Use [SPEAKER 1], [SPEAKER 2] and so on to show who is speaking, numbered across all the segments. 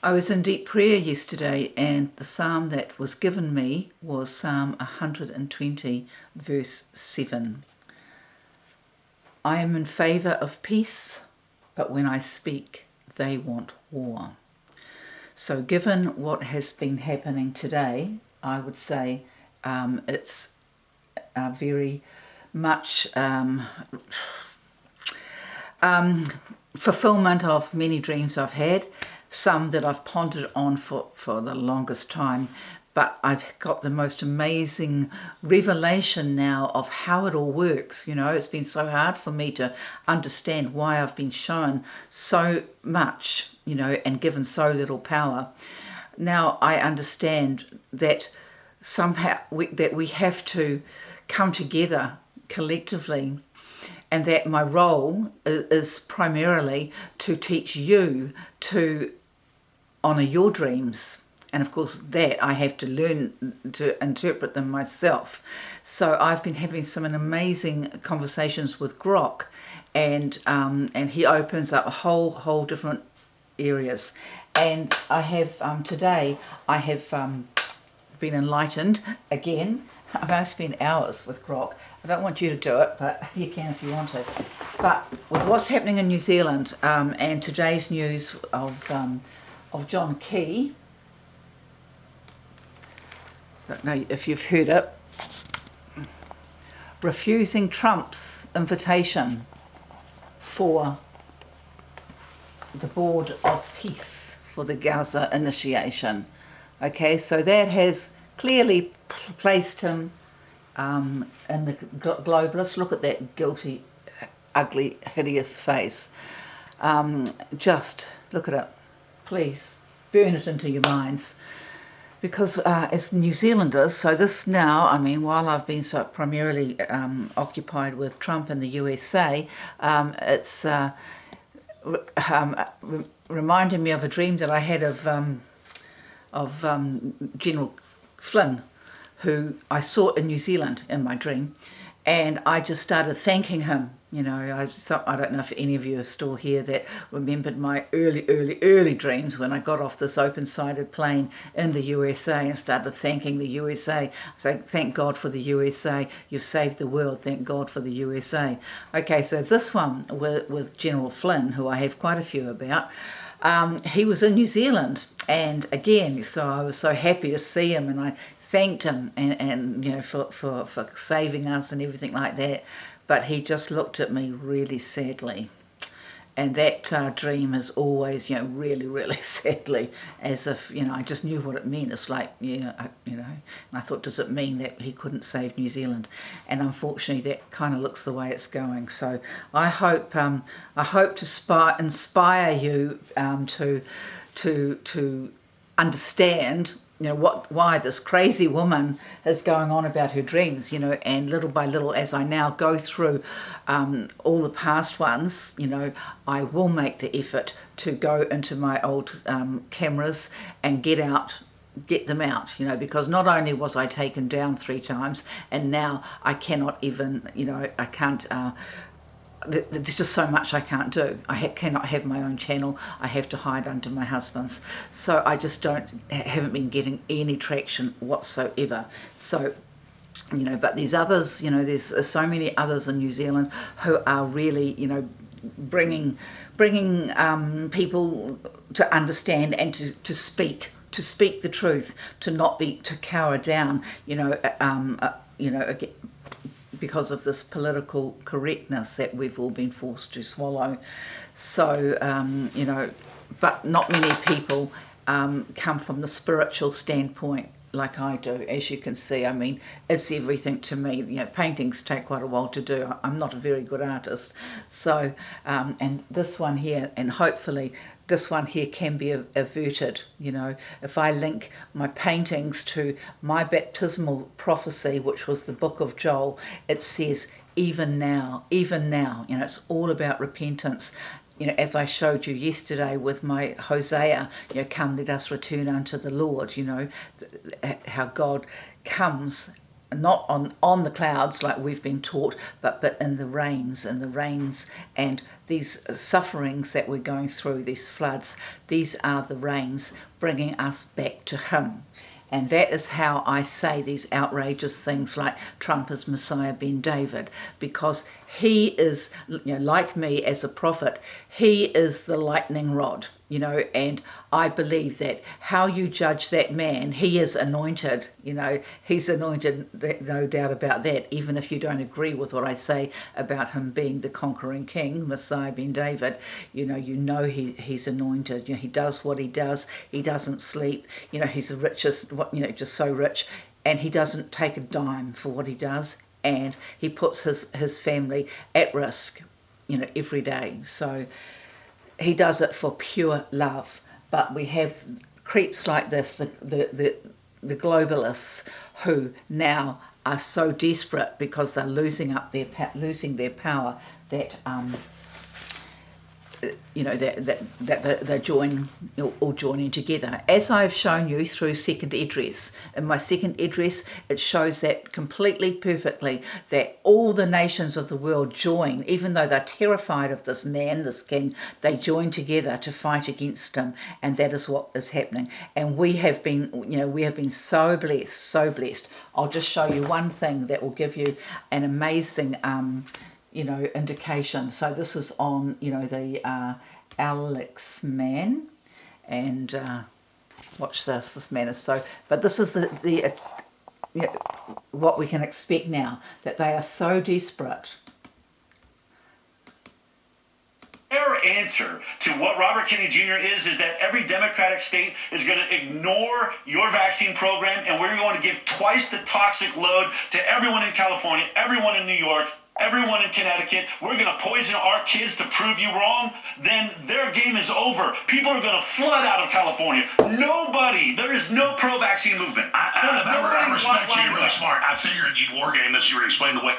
[SPEAKER 1] I was in deep prayer yesterday, and the psalm that was given me was Psalm 120, verse 7. I am in favour of peace, but when I speak, they want war. So given what has been happening today, I would say it's very much fulfillment of many dreams I've had, some that I've pondered on for the longest time, but I've got the most amazing revelation now of how it all works. You know, it's been so hard for me to understand why I've been shown so much, you know, and given so little power. Now I understand that somehow we have to come together collectively, and that my role is primarily to teach you to honour your dreams. And of course that I have to learn to interpret them myself. So I've been having some amazing conversations with Grok, and he opens up a whole different areas. And I have today I have been enlightened again. I've spent hours with Grok. I don't want you to do it, but you can if you want to. But with what's happening in New Zealand, and today's news of John Key, I don't know if you've heard it, refusing Trump's invitation for the Board of Peace for the Gaza initiation. Okay, so that has clearly placed him in the globalist. Look at that guilty, ugly, hideous face. Just look at it. Please burn it into your minds. Because as New Zealanders, so this now, I mean, while I've been so primarily occupied with Trump in the USA, it's reminding me of a dream that I had of General Flynn, who I saw in New Zealand in my dream, and I just started thanking him. You know, I don't know if any of you are still here that remembered my early dreams when I got off this open-sided plane in the USA and started thanking the USA, saying, thank God for the USA, you've saved the world, thank God for the USA. Okay, so this one with General Flynn, who I have quite a few about, he was in New Zealand, and again, so I was so happy to see him, and I thanked him and you know for saving us and everything like that. But he just looked at me really sadly, and that dream is always, you know, really sadly, as if, you know, I just knew what it meant. It's like, yeah, you know, and I thought, does it mean that he couldn't save New Zealand? And unfortunately, that kind of looks the way it's going. So I hope to inspire you to understand, you know, why this crazy woman is going on about her dreams, you know, and little by little, as I now go through all the past ones, you know, I will make the effort to go into my old cameras and get them out, you know, because not only was I taken down 3 times, and now I cannot even, you know, I can't, there's just so much I can't do. I cannot have my own channel. I have to hide under my husband's. So I just haven't been getting any traction whatsoever. So, you know, but there's others, you know, there's so many others in New Zealand who are really, you know, bringing people to understand and to speak the truth, to cower down, you know, because of this political correctness that we've all been forced to swallow. So, you know, but not many people come from the spiritual standpoint like I do, as you can see. I mean, it's everything to me. You know, paintings take quite a while to do. I'm not a very good artist. So, and this one here, and hopefully this one here can be averted. You know, if I link my paintings to my baptismal prophecy, which was the book of Joel, it says, even now, you know, it's all about repentance. You know, as I showed you yesterday with my Hosea, you know, come let us return unto the Lord, you know, how God comes not on the clouds like we've been taught, but in the rains, and these sufferings that we're going through, these floods, these are the rains bringing us back to him. And that is how I say these outrageous things like Trump is Messiah Ben David, because he is, like me as a prophet, he is the lightning rod, and I believe that how you judge that man, he is anointed, he's anointed, no doubt about that, even if you don't agree with what I say about him being the conquering king, Messiah Ben David, he's anointed, he does what he does, he doesn't sleep, he's the richest, just so rich, and he doesn't take a dime for what he does, and he puts his family at risk, every day. So he does it for pure love. But we have creeps like this, the globalists, who now are so desperate because they're losing their power that that they're all joining together. As I've shown you through second address. In my second address, it shows that completely perfectly, that all the nations of the world join, even though they're terrified of this man, this king, they join together to fight against him, and that is what is happening. And we have been so blessed. I'll just show you one thing that will give you an amazing indication. So this is on, the Alex man, and watch this. This man is so. But this is the what we can expect now, that they are so desperate.
[SPEAKER 2] Their answer to what Robert Kennedy Jr. is that every Democratic state is going to ignore your vaccine program, and we're going to give twice the toxic load to everyone in California, everyone in New York, everyone in Connecticut. We're going to poison our kids to prove you wrong. Then their game is over. People are going to flood out of California. There is no pro-vaccine movement.
[SPEAKER 3] I respect you. You're really smart. I figured you'd war game this. You were explaining the way.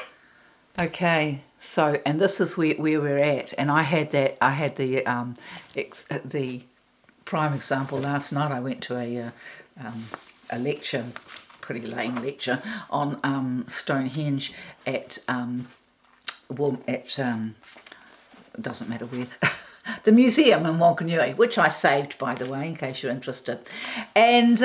[SPEAKER 1] Okay, so, and this is where we're at, and I had the prime example last night. I went to a lecture, pretty lame lecture, on Stonehenge at doesn't matter where, the museum in Wanganui, which I saved, by the way, in case you're interested. And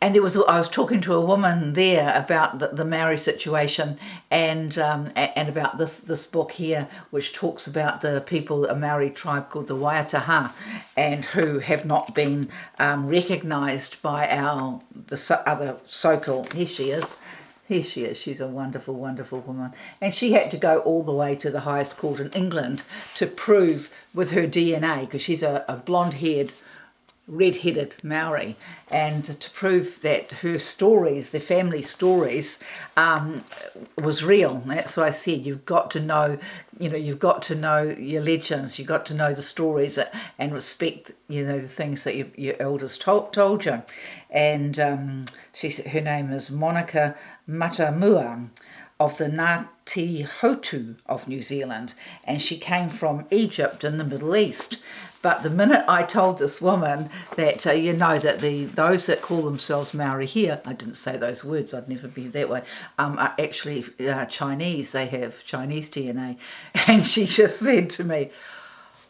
[SPEAKER 1] I was talking to a woman there about the Maori situation, and about this book here, which talks about the people, a Maori tribe called the Waitaha, and who have not been recognised by the other so-called. Here she is. She's a wonderful, wonderful woman. And she had to go all the way to the highest court in England to prove with her DNA, because she's a blonde-haired, red-headed Maori, and to prove that her stories, their family stories, was real. That's what I said. You've got to know, you've got to know your legends. You've got to know the stories and respect, the things that your elders told you. And her name is Monica Matamua, of the Ngāti Hotu of New Zealand, and she came from Egypt in the Middle East. But the minute I told this woman that, that those that call themselves Maori here, I didn't say those words, I'd never be that way, are actually Chinese. They have Chinese DNA. And she just said to me,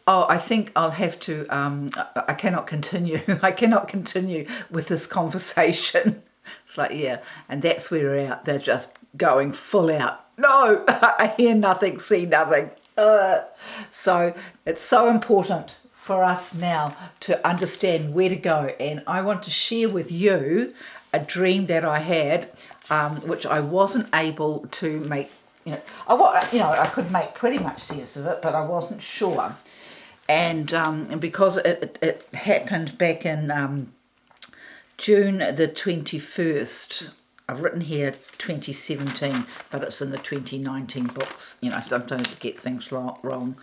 [SPEAKER 1] oh, I think I'll have to, I cannot continue. I cannot continue with this conversation. It's like, yeah, and that's where we're at. They're just going full out. No, I hear nothing, see nothing. So it's so important for us now to understand where to go. And I want to share with you a dream that I had, which I wasn't able to make, I could make pretty much sense of it, but I wasn't sure. And because it happened back in June the 21st, I've written here 2017, but it's in the 2019 books. Sometimes I get things wrong,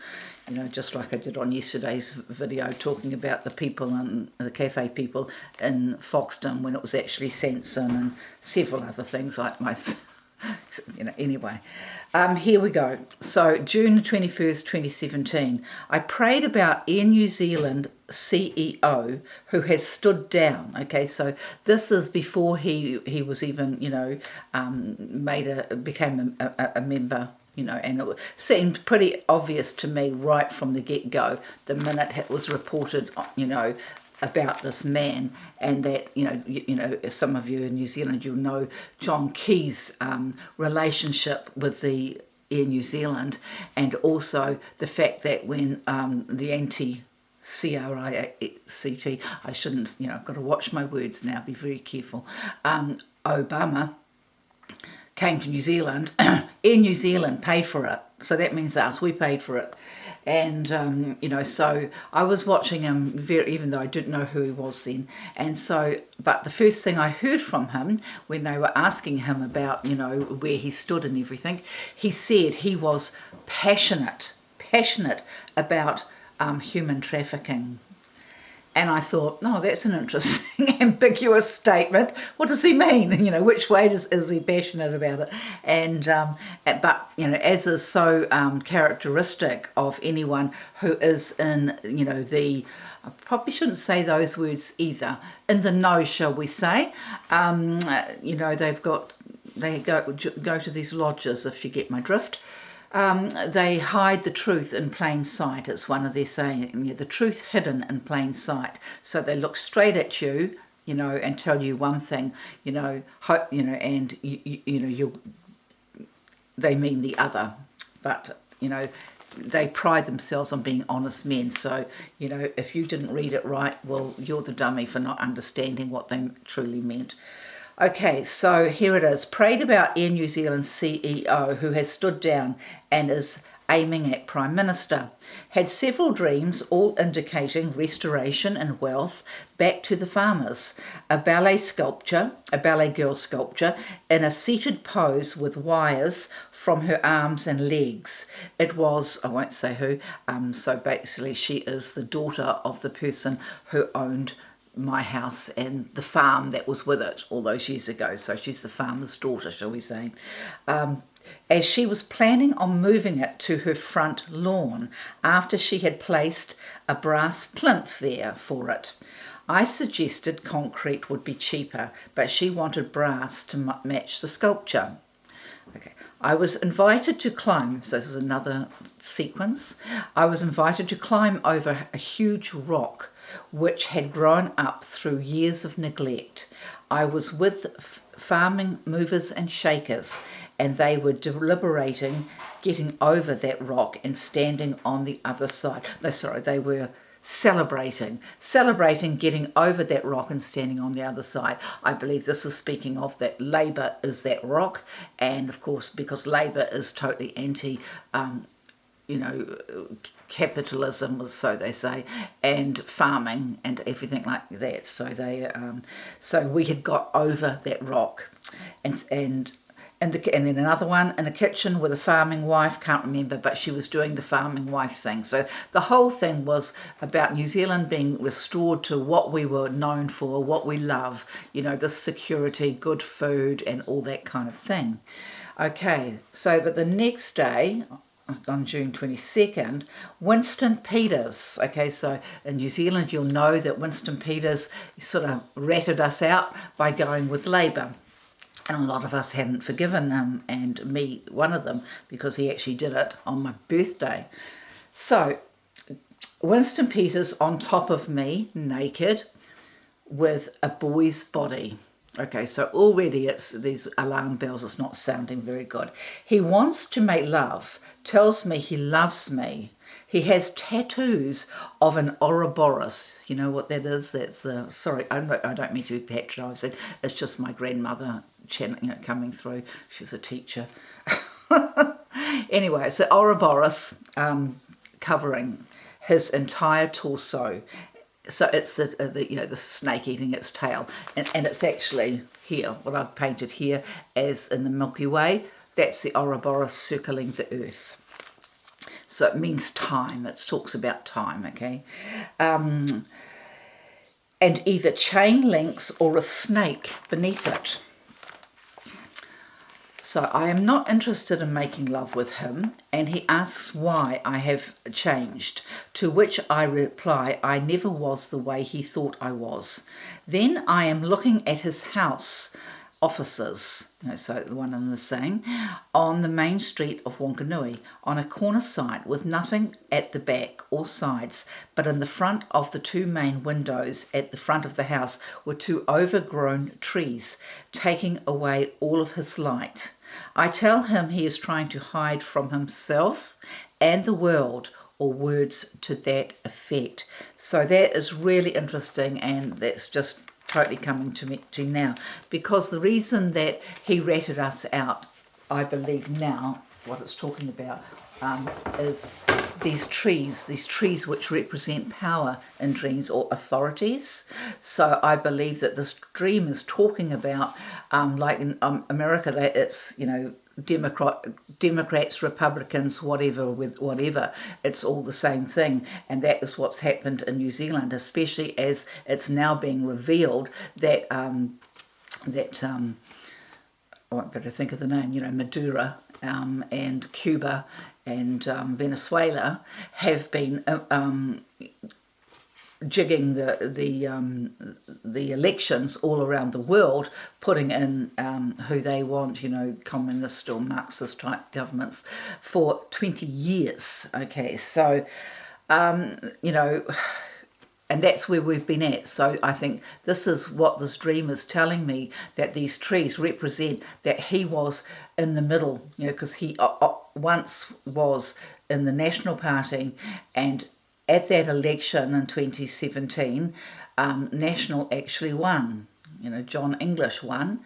[SPEAKER 1] just like I did on yesterday's video talking about the people and the cafe people in Foxton when it was actually Sanson, and several other things like anyway. Here we go. So June 21st, 2017, I prayed about Air New Zealand CEO who has stood down. Okay, so this is before he was even, became a member. And it seemed pretty obvious to me right from the get-go, the minute it was reported, about this man, and that some of you in New Zealand, you'll know John Key's relationship with the Air New Zealand, and also the fact that when the CRICT, I shouldn't, I've got to watch my words now, be very careful, Obama came to New Zealand, Air New Zealand paid for it. So that means us, we paid for it. And, so I was watching him, even though I didn't know who he was then. And so, but the first thing I heard from him when they were asking him about, where he stood and everything, he said he was passionate about human trafficking. And I thought, no, that's an interesting ambiguous statement. What does he mean? Which way is he passionate about it? And but as is so characteristic of anyone who is in, I probably shouldn't say those words either, in the know, shall we say? They go to these lodges, if you get my drift. They hide the truth in plain sight. It's one of their saying, the truth hidden in plain sight. So they look straight at you, and tell you one thing, and they mean the other. But they pride themselves on being honest men. So if you didn't read it right, well, you're the dummy for not understanding what they truly meant. Okay, so here it is. Prayed about Air New Zealand CEO who has stood down and is aiming at Prime Minister. Had several dreams, all indicating restoration and wealth back to the farmers. A ballet girl sculpture in a seated pose with wires from her arms and legs. It was, I won't say who, so basically she is the daughter of the person who owned my house and the farm that was with it all those years ago. So she's the farmer's daughter, shall we say. As she was planning on moving it to her front lawn after she had placed a brass plinth there for it. I suggested concrete would be cheaper, but she wanted brass to match the sculpture. Okay. I was invited to climb, so this is another sequence. I was invited to climb over a huge rock which had grown up through years of neglect. I was with farming movers and shakers, and they were deliberating getting over that rock and standing on the other side. They were celebrating getting over that rock and standing on the other side. I believe this is speaking of that Labour is that rock, and of course because Labour is totally anti capitalism, so they say, and farming and everything like that. So so we had got over that rock, and then another one in a kitchen with a farming wife, can't remember, but she was doing the farming wife thing. So the whole thing was about New Zealand being restored to what we were known for, what we love, the security, good food, and all that kind of thing. Okay, so but the next day, on June 22nd, Winston Peters. Okay, so in New Zealand, you'll know that Winston Peters sort of ratted us out by going with Labour. And a lot of us hadn't forgiven him, and me one of them, because he actually did it on my birthday. So Winston Peters on top of me, naked, with a boy's body. Okay, so already it's these alarm bells, it's not sounding very good. He wants to make love, tells me he loves me. He has tattoos of an Ouroboros. You know what that is? That's sorry, I don't mean to be patronising. It's just my grandmother coming through. She was a teacher. Anyway, so Ouroboros covering his entire torso. So it's the snake eating its tail, and it's actually here, what I've painted here as in the Milky Way. That's the Ouroboros circling the Earth. So it means time. It talks about time, okay? And either chain links or a snake beneath it. So I am not interested in making love with him, and he asks why I have changed, to which I reply I never was the way he thought I was. Then I am looking at his house offices, so the one and the same, on the main street of Wanganui, on a corner site with nothing at the back or sides, but in the front of the two main windows at the front of the house were two overgrown trees, taking away all of his light. I tell him he is trying to hide from himself and the world, or words to that effect. So that is really interesting, and that's just totally coming to me now, because the reason that he ratted us out, I believe now, what it's talking about, is these trees which represent power in dreams, or authorities. So I believe that this dream is talking about, like in America, that it's, Democrats, Republicans, whatever, it's all the same thing. And that is what's happened in New Zealand, especially as it's now being revealed that I won't better think of the name, Maduro and Cuba and Venezuela have been jigging the elections all around the world, putting in who they want, communist or Marxist type governments for 20 years. Okay, so and that's where we've been at. So I think this is what this dream is telling me, that these trees represent that he was in the middle, because he once was in the National Party, and at that election in 2017, National actually won. John English won,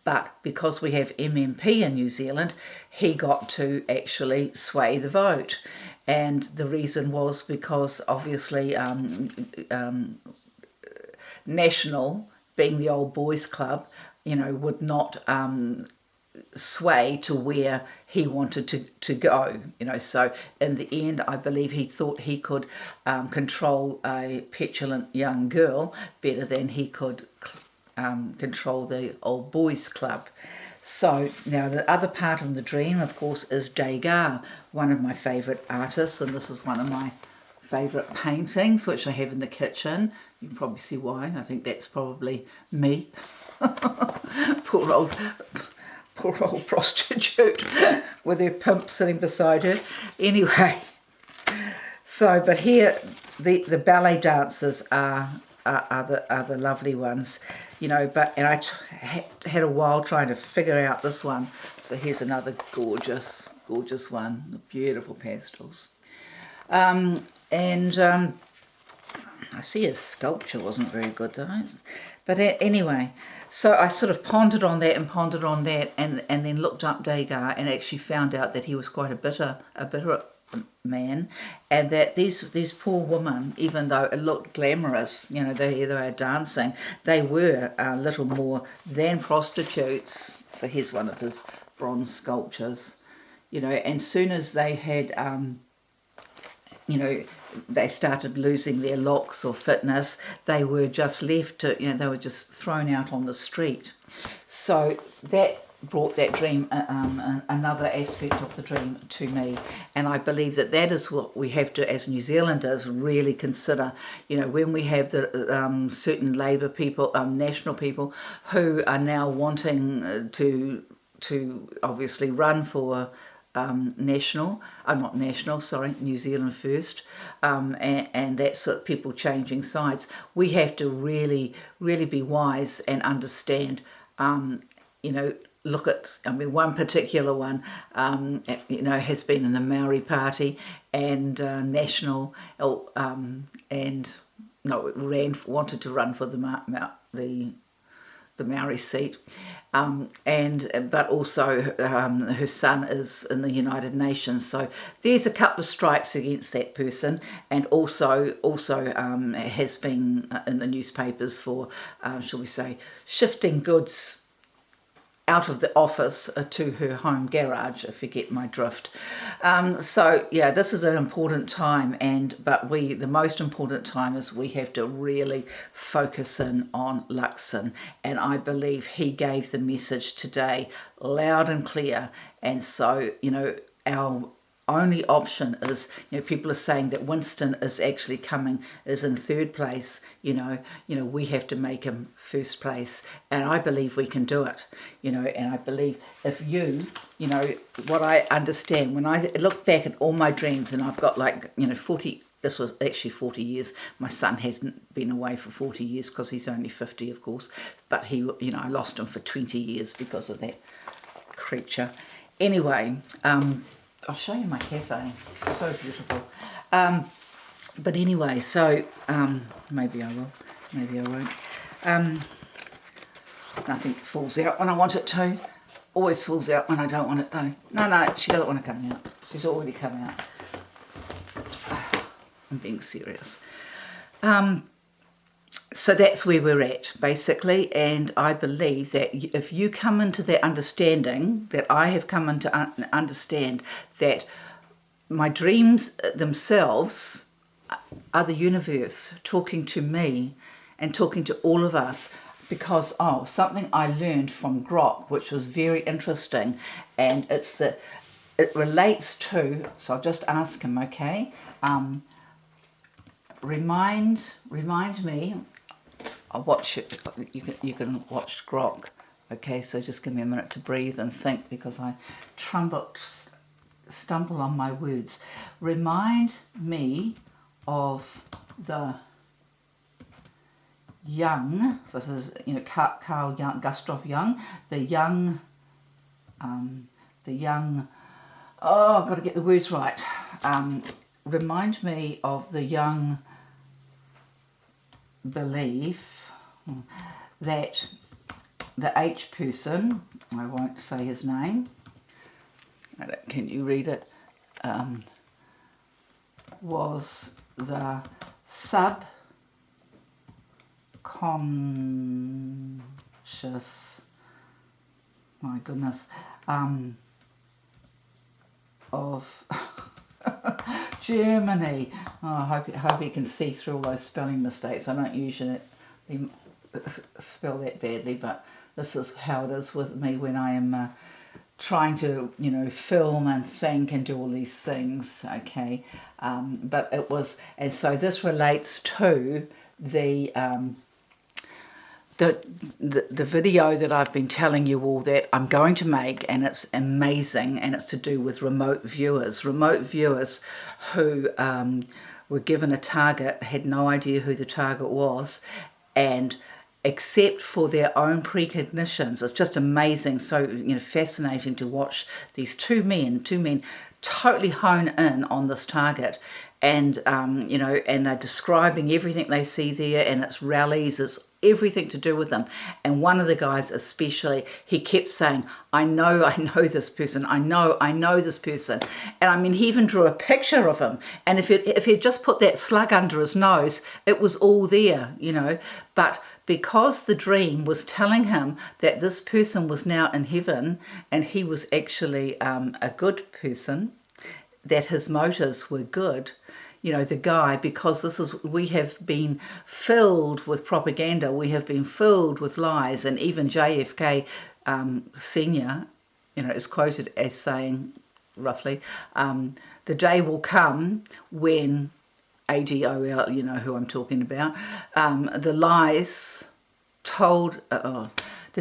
[SPEAKER 1] but because we have MMP in New Zealand, he got to actually sway the vote. And the reason was because obviously National, being the old boys club, would not sway to where he wanted to go, so in the end I believe he thought he could control a petulant young girl better than he could control the old boys club. So now the other part of the dream, of course, is Degas, one of my favourite artists, and this is one of my favourite paintings which I have in the kitchen. You can probably see why. I think that's probably me. Poor old prostitute with her pimp sitting beside her. Anyway, so but here the ballet dancers are the lovely ones, but and I had a while trying to figure out this one. So here's another gorgeous one, beautiful pastels. I see his sculpture wasn't very good though. But anyway, so I sort of pondered on that, and then looked up Degas, and actually found out that he was quite a bitter man, and that these poor women, even though it looked glamorous, they were dancing, they were little more than prostitutes. So here's one of his bronze sculptures, and soon as they had they started losing their looks or fitness, they were just left to, they were just thrown out on the street. So that brought that dream, another aspect of the dream to me. And I believe that is what we have to, as New Zealanders, really consider. When we have the certain Labour people, national people, who are now wanting to obviously run for New Zealand first, and that's sort of people changing sides. We have to really, really be wise and understand, look at, one particular one, has been in the Maori Party and National, wanted to run for the Maori seat, but also her son is in the United Nations. So there's a couple of strikes against that person, and also has been in the newspapers for, shall we say, shifting goods out of the office to her home garage, if you get my drift. So yeah, this is an important time, but the most important time is we have to really focus in on Luxon, and I believe he gave the message today loud and clear. And so, you know, our only option is, you know, people are saying that Winston is actually is in third place. You know, we have to make him first place, and I believe we can do it. You know, and I believe if you know, what I understand when I look back at all my dreams, and I've got 40. This was actually 40 years. My son hadn't been away for 40 years because he's only 50, of course. But I lost him for 20 years because of that creature. Anyway, I'll show you my cafe. It's so beautiful. But anyway, so maybe I will, maybe I won't. Nothing falls out when I want it to. Always falls out when I don't want it though. No, she doesn't want to come out. She's already come out. I'm being serious. So that's where we're at, basically, and I believe that if you come into that understanding, that I have come into understand that my dreams themselves are the universe talking to me and talking to all of us, because something I learned from Grok, which was very interesting, and it relates to, so I'll just ask him, okay, remind me. I'll watch it. You can watch Grok. Okay, so just give me a minute to breathe and think, because I stumble on my words. Remind me of the young. So this is, you know, Carl Jung, Gustav Jung. The young. Oh, I've got to get the words right. Remind me of the young belief that the H person, I won't say his name, can you read it, was the subconscious, my goodness, of Germany. I hope you can see through all those spelling mistakes. I don't usually spell that badly, but this is how it is with me when I am trying to, you know, film and think and do all these things. Okay, but it was, and so this relates to the video that I've been telling you all that I'm going to make, and it's amazing, and it's to do with remote viewers who were given a target, had no idea who the target was, and except for their own precognitions. It's just amazing, so, you know, fascinating to watch these two men totally hone in on this target, and you know, and they're describing everything they see there, and it's rallies, it's everything to do with them. And one of the guys especially, he kept saying, I know this person, I know this person. And I mean, he even drew a picture of him, and if he'd just put that slug under his nose, it was all there, you know. But because the dream was telling him that this person was now in heaven, and he was actually a good person, that his motives were good, you know, the guy, because we have been filled with propaganda, we have been filled with lies, and even JFK Senior, you know, is quoted as saying, roughly, the day will come when ADOL, you know who I'm talking about, the lies told, the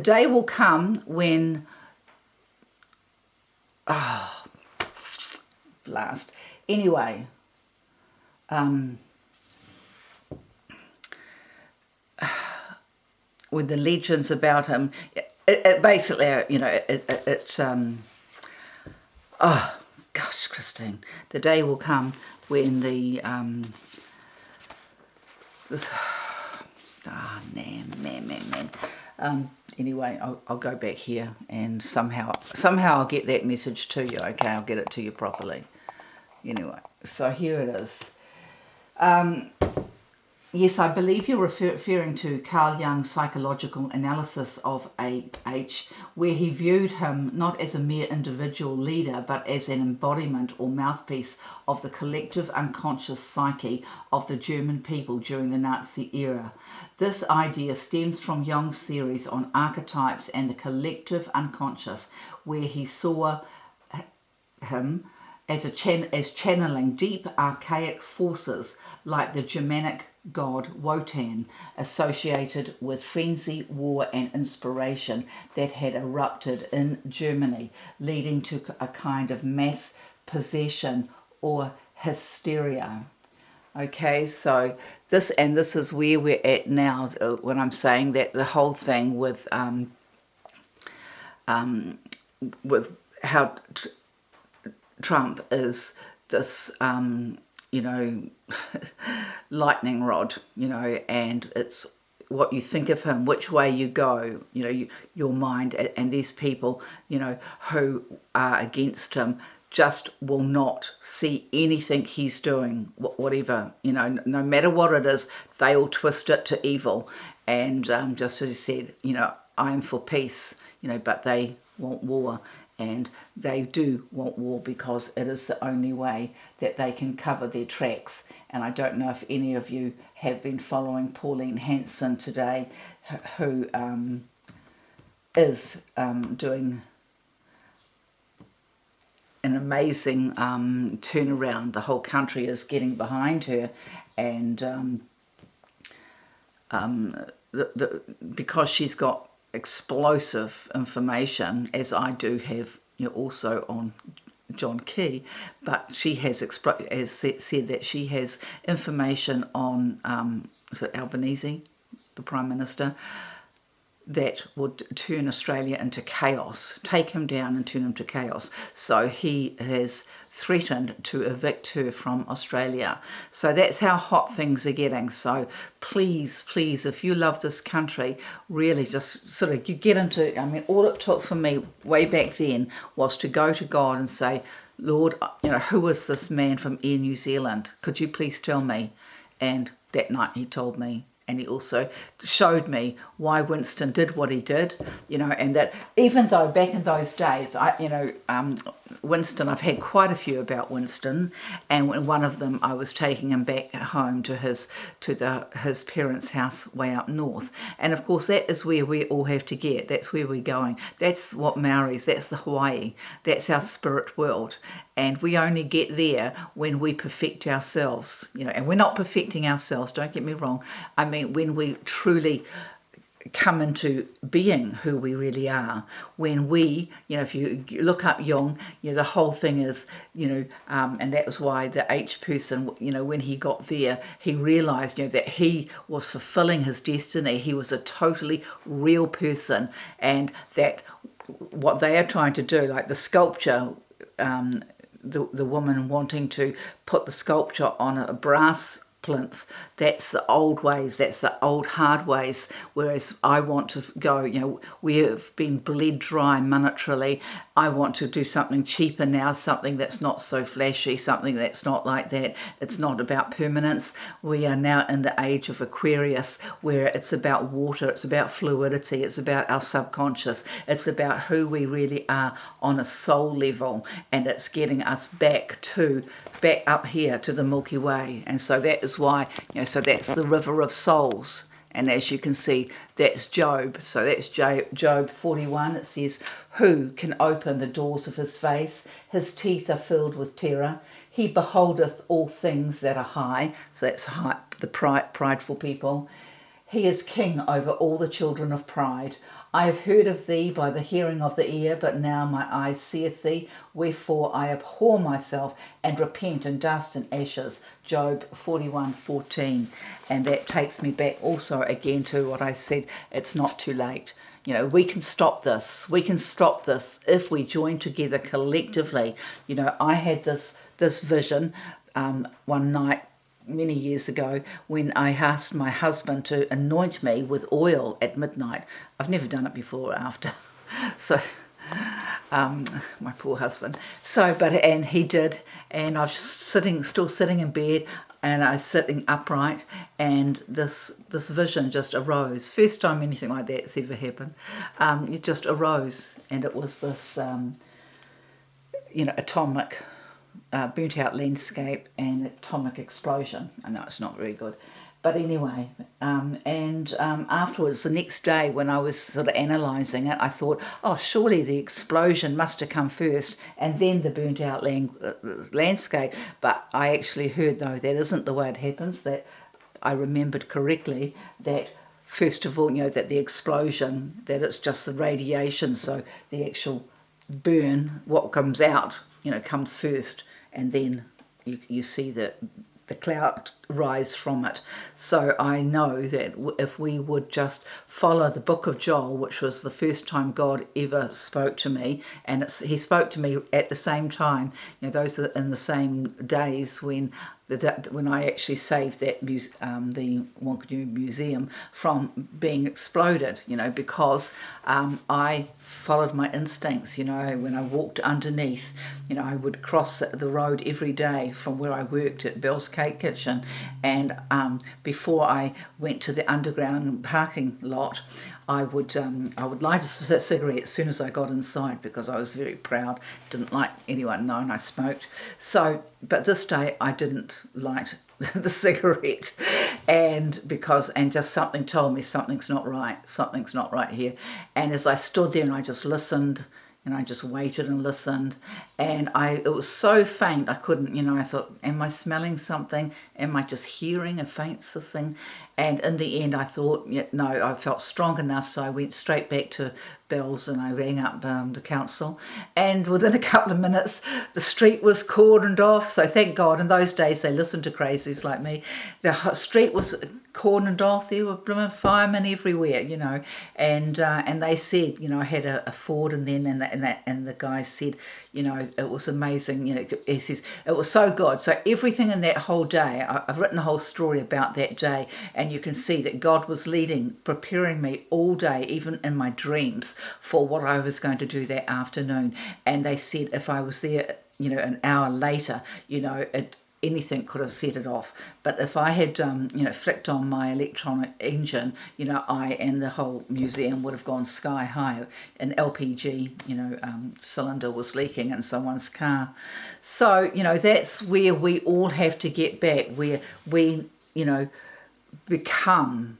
[SPEAKER 1] day will come when, blast, anyway, with the legends about him, it basically, you know, it's oh gosh, Christine, the day will come when the man. Anyway, I'll go back here, and somehow I'll get that message to you. Okay, I'll get it to you properly. Anyway, so here it is. Yes, I believe you're referring to Carl Jung's psychological analysis of H, where he viewed him not as a mere individual leader, but as an embodiment or mouthpiece of the collective unconscious psyche of the German people during the Nazi era. This idea stems from Jung's theories on archetypes and the collective unconscious, where he saw him as channeling deep archaic forces like the Germanic god Wotan, associated with frenzy, war and inspiration that had erupted in Germany, leading to a kind of mass possession or hysteria. Okay, so this is where we're at now when I'm saying that the whole thing with how Trump is this lightning rod, and it's what you think of him, which way you go, your mind, and these people, who are against him just will not see anything he's doing, whatever, no matter what it is, they will twist it to evil. And just as you said, I am for peace, but they want war. And they do want war because it is the only way that they can cover their tracks. And I don't know if any of you have been following Pauline Hanson today, who is doing an amazing turnaround. The whole country is getting behind her, and because she's got explosive information, as I do have, also on John Key, but she has said that she has information on is it Albanese, the Prime Minister, that would turn Australia into chaos, take him down and turn him to chaos. So he has threatened to evict her from Australia. So that's how hot things are getting. So please, if you love this country, really just sort of, you get into, all it took for me way back then was to go to God and say, Lord, who is this man from Air New Zealand? Could you please tell me? And that night he told me. And he also showed me why Winston did what he did, and that even though back in those days, Winston, I've had quite a few about Winston, and one of them I was taking him back home to his parents' house way up north, and of course that is where we all have to get. That's where we're going. That's what Maoris. That's the Hawaii. That's our spirit world. And we only get there when we perfect ourselves, and we're not perfecting ourselves, don't get me wrong. When we truly come into being who we really are, when we, if you look up Jung, the whole thing is, and that was why the H person, when he got there, he realised, that he was fulfilling his destiny. He was a totally real person, and that what they are trying to do, like the sculpture, the woman wanting to put the sculpture on a brass plinth, that's the old ways, that's the old hard ways, whereas I want to go, we have been bled dry monetarily. I want to do something cheaper now, something that's not so flashy, something that's not like that. It's not about permanence. We are now in the age of Aquarius, where it's about water, it's about fluidity, it's about our subconscious, it's about who we really are on a soul level, and it's getting us back up here to the Milky Way. And so that is why, so that's the river of souls. And as you can see, that's Job. So that's Job 41. It says, who can open the doors of his face? His teeth are filled with terror. He beholdeth all things that are high. So that's high, the prideful people. He is king over all the children of pride. I have heard of thee by the hearing of the ear, but now my eye seeth thee. Wherefore I abhor myself and repent in dust and ashes. Job 41:14. And that takes me back also again to what I said, it's not too late. We can stop this. We can stop this if we join together collectively. I had this vision one night many years ago when I asked my husband to anoint me with oil at midnight. I've never done it before or after. So, my poor husband. And he did, and I was still sitting in bed. and I was sitting upright, and this vision just arose. First time anything like that's ever happened. It just arose, and it was this, atomic, burnt out landscape and atomic explosion. I know it's not very good. But anyway, afterwards, the next day when I was sort of analysing it, I thought, oh, surely the explosion must have come first and then the burnt out landscape. But I actually heard, though, that isn't the way it happens, that I remembered correctly that first of all, that the explosion, that it's just the radiation, so the actual burn, what comes out, comes first, and then you see the cloud rise from it. So I know that if we would just follow the book of Joel, which was the first time God ever spoke to me, and he spoke to me at the same time, those were in the same days when I actually saved that the Whanganui Museum from being exploded, because I followed my instincts. When I walked underneath, I would cross the road every day from where I worked at Bell's Cake Kitchen, and before I went to the underground parking lot, I would light a cigarette as soon as I got inside, because I was very proud, didn't like anyone knowing I smoked. So, but this day I didn't light the cigarette, and just something told me something's not right here. And as I stood there and I just listened, and I just waited and listened, and it was so faint I couldn't, I thought, am I smelling something? Am I just hearing a faint hissing? And in the end I thought, no, I felt strong enough, so I went straight back to Bell's and I rang up the council, and within a couple of minutes the street was cordoned off. So thank God, in those days they listened to crazies like me. The street was cordoned off. There were blooming firemen everywhere, and they said, I had a Ford, and then and the guy said, it was amazing. He says it was so good. So everything in that whole day, I've written a whole story about that day, and you can see that God was leading, preparing me all day, even in my dreams, for what I was going to do that afternoon. And they said if I was there, an hour later, anything could have set it off. But if I had, flicked on my electronic engine, I and the whole museum would have gone sky high. An LPG, cylinder was leaking in someone's car. So, that's where we all have to get back, where we, become,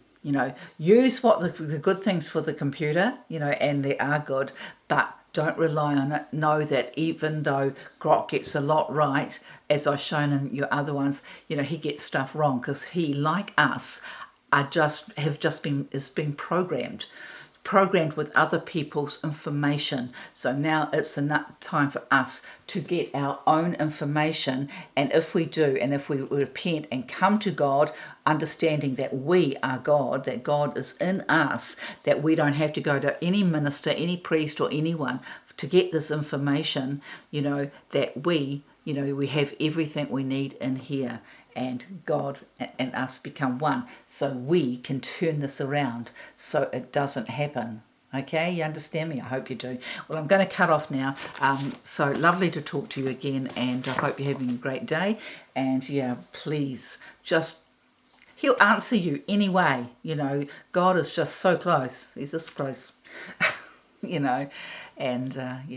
[SPEAKER 1] use what the good things for the computer, and they are good, but don't rely on it. Know that even though Grok gets a lot right, as I've shown in your other ones, he gets stuff wrong, because he, like us, is being programmed with other people's information. So now it's enough time for us to get our own information, and if we do, and if we repent and come to God, understanding that we are God, that God is in us, that we don't have to go to any minister, any priest, or anyone to get this information, that we have everything we need in here, and God and us become one, so we can turn this around so it doesn't happen. Okay, you understand me? I hope you do. Well, I'm going to cut off now. So lovely to talk to you again, and I hope you're having a great day. And please, he'll answer you anyway. God is just so close. He's this close, and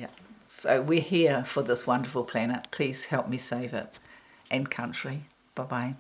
[SPEAKER 1] so we're here for this wonderful planet. Please help me save it, and country. Bye-bye.